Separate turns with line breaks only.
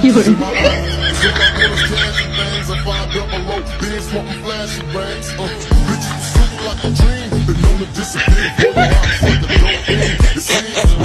Bitches super like a dream, been known to disappear. It seems